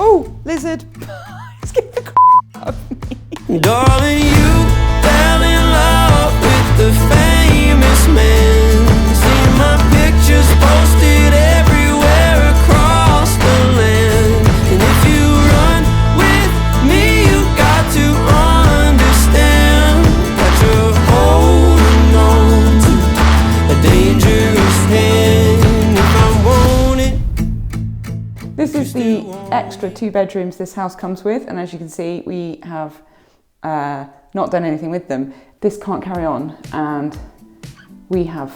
Oh, lizard. Get the out of me. Darling, you fell in love with the famous man. See my pictures posted everywhere across the land. And if you run with me, you got to understand that you're holding on to a dangerous hand. If I want it. This is the extra 2 bedrooms this house comes with, and as you can see, we have not done anything with them. This can't carry on, and we have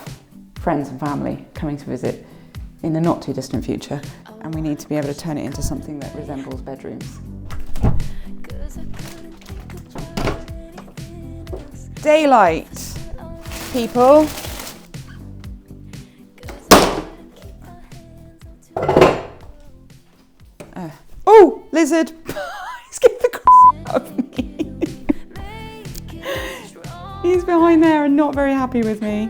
friends and family coming to visit in the not too distant future, and we need to be able to turn it into something that resembles bedrooms. Daylight, people. Oh, lizard. Get the out of me. He's behind there and not very happy with me.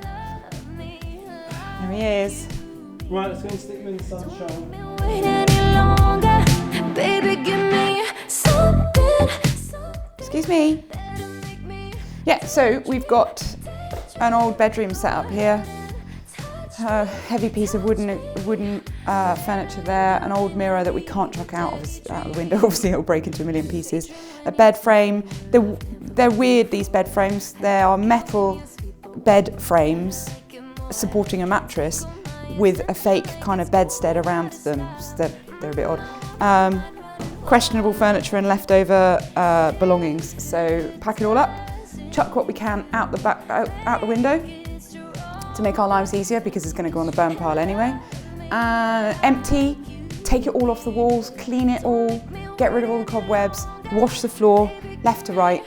There he is. Right, let's go and stick him in the sunshine. Excuse me. Yeah, so we've got an old bedroom set up here. A heavy piece of wooden furniture there, an old mirror that we can't chuck out the window, obviously it'll break into a million pieces. A bed frame. They're weird, these bed frames. They are metal bed frames supporting a mattress with a fake kind of bedstead around them. So they're a bit odd. Questionable furniture and leftover belongings. So pack it all up, chuck what we can out the window to make our lives easier, because it's going to go on the burn pile anyway. Empty, take it all off the walls, clean it all, get rid of all the cobwebs, wash the floor, left to right,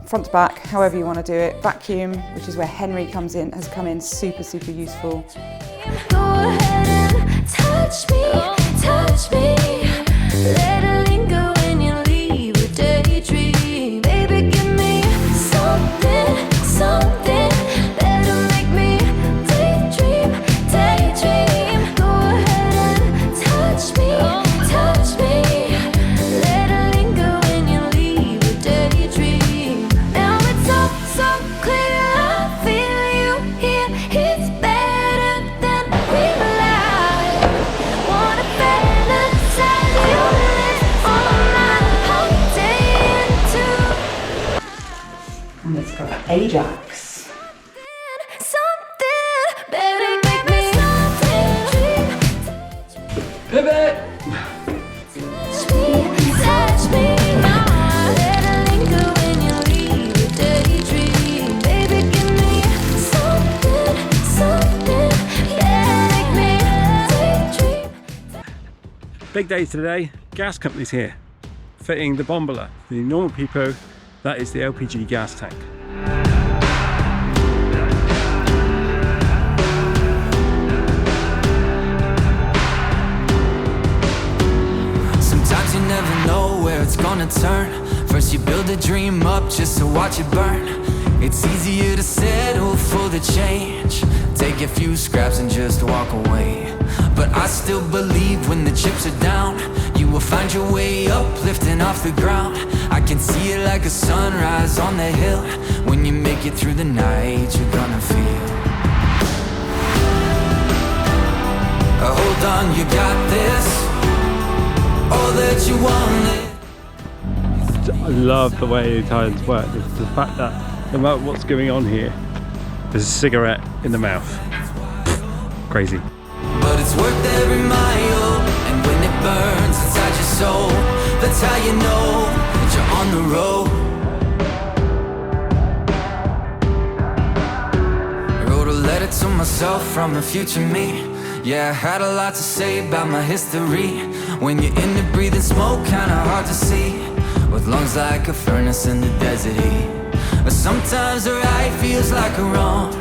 front to back, however you want to do it. Vacuum, which is where Henry has come in, super, super useful. Go ahead and touch me, let it linger when you leave a daydream. Baby, give me something, that'll make me daydream. Go ahead and touch me, let it linger when you leave a daydream. Now it's all so clear, I feel you here, it's better than real life. Wanna fantasize, you live on my whole day into. And it's got Ajax. Something better make me daydream. Pivot! Touch me, now let it linger when you leave a daydream. Baby, give me something, yeah, make me daydream. Big day today. Gas company's here, fitting the bombola. For the normal people, that is the LPG gas tank. Sometimes you never know where it's gonna turn. First you build a dream up just to watch it burn. It's easier to settle for the change, take a few scraps and just walk away. But I still believe when the chips are down, you will find your way up, lifting off the ground. I can see it like a sunrise on the hill. When you make it through the night, you're gonna feel. Hold on, you got this. All that you wanted. I love the way Italians work. The fact that no matter what's going on here, there's a cigarette in the mouth. Crazy. But it's worth every mile, and when it burns inside your soul, that's how you know that you're on the road. I wrote a letter to myself from the future me. Yeah, I had a lot to say about my history. When you're in the breathing smoke, kinda hard to see, with lungs like a furnace in the desert heat. Sometimes the right feels like a wrong.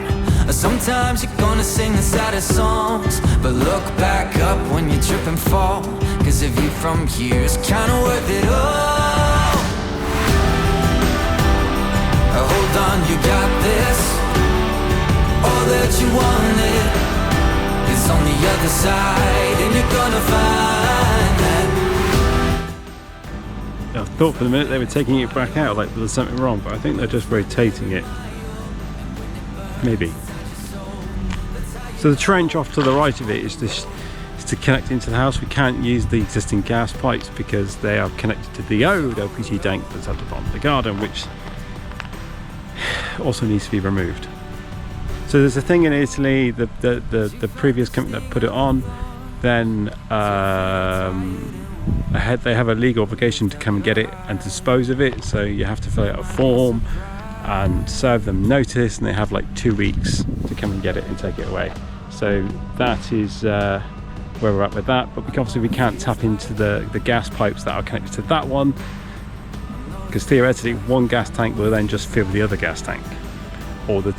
Sometimes you're gonna sing the saddest songs, but look back up when you trip and fall, cause a view from here is kinda worth it all. Hold on, you got this. All that you wanted is on the other side, and you're gonna find that I thought for the minute they were taking it back out, like there was something wrong, but I think they're just rotating it. Maybe. So the trench off to the right of it is to connect into the house. We can't use the existing gas pipes because they are connected to the old LPG tank that's at the bottom of the garden, which also needs to be removed. So there's a thing in Italy, the previous company that put it on, then they have a legal obligation to come and get it and dispose of it, so you have to fill out a form and serve them notice, and they have like 2 weeks to come and get it and take it away. So that is where we're at with that, but obviously we can't tap into the gas pipes that are connected to that one, because theoretically one gas tank will then just fill the other gas tank, or the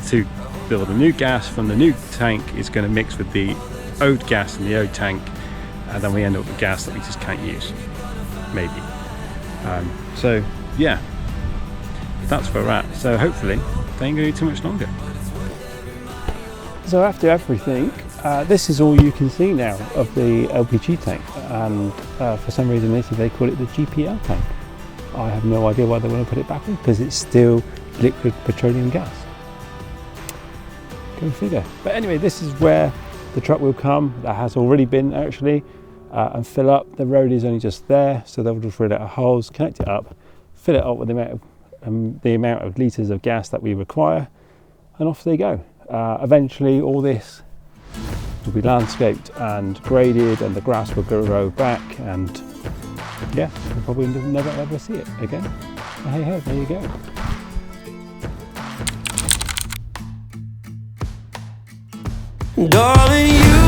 new gas from the new tank is going to mix with the old gas in the old tank, and then we end up with gas that we just can't use, maybe. So yeah, that's where we're at. So hopefully they ain't going to be too much longer. So after everything, this is all you can see now of the LPG tank, and for some reason they call it the GPL tank. I have no idea why they want to put it back in, because it's still liquid petroleum gas. Go figure. But anyway, this is where the truck will come. That has already been actually, and fill up. The road is only just there, so they'll just drill out holes, connect it up, fill it up with the amount of litres of gas that we require, and off they go. Eventually all this will be landscaped and graded, and the grass will grow back, and yeah, we'll probably never ever see it again. But hey ho, there you go. Darling, you